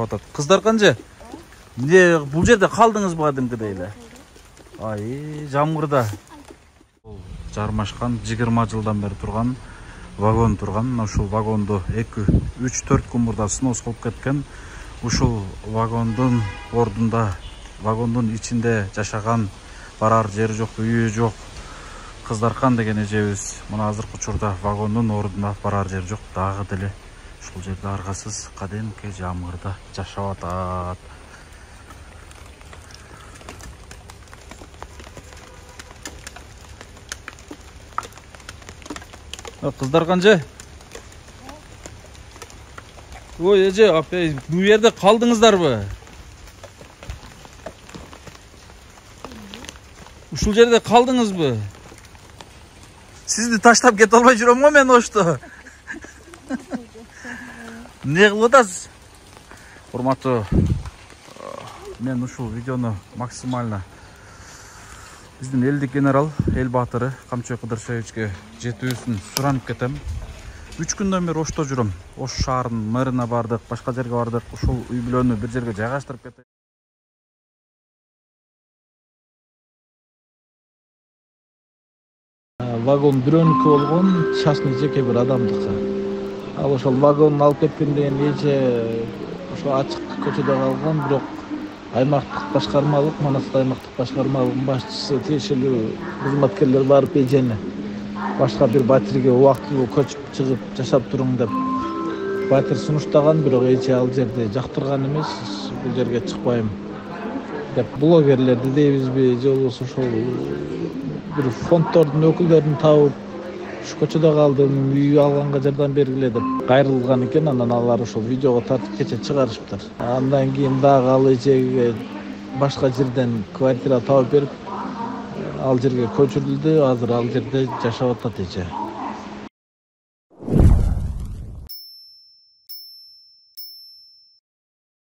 атат. Кыздар канча? Эмне бул жерде калдыңызбы кадимкидей эле? Ай, жамгырда. Жармашкан 20 жылдан бери турган вагон турган. Ушул вагонду 2-3-4 күн мурда снос болуп кеткен. Ушул вагондун ордунда, вагондун ичинде жашаган барар жери жок, үйү жок. Кыздаркан деген эжебиз мына азыркы учурда вагондун ордунда барар жери жок, дагы деле ушул жерде аргасыз кадимки жамгырда жашап атат. Kızlar kanca? Oy Ece, abi bu yerde kaldınızlar mı? Uşul yerde kaldınız mı? Siz de taşlap get olmay жүрөм го мен ошто. Не кылып атасыз? Урматтуу, мен ушул видеону максимально биздин элдик генерал, эл баатыры Камчыбек Кыдыршевичке жетүүсүн суранып кетем. 3 күндөн бери Ошто жүрөм. Ош шаарынын мэрine бардык, башка жерге бардык. Ушул үй бүлөнү бир жерге жайгаштырып кетем. Вагон бирөөнүкү болгон, частный жеке бир адамдыкы. Ал ошол вагонун алып кеткенден эже ошо ачык көчөдө калган, бирок аймактык башкармалык, Манас аймактык башкармалыгынын башчысы тиешелүү кызматкерлер барып эжени башка бир батирге убактылуу көчүп чыгып жашап туруң деп батир сунуштаган, бирок эже ал жерде жактырган эмес, бул жерге чыкпайм деп. Блогерлерди дейбизби же болбосо ошол бир фонддордун өкүлдөрүн табып ушу көчөдө калдым, үй алганга жардам бергиле деп кайрылган экен. Анан алар ошол видеого тартып кече чыгарышыптыр. Андан кийин дагы ал эжеге башка жерден квартира табып берип, ал жерге көчүрүлдү. Азыр ал жерде жашап атат эже.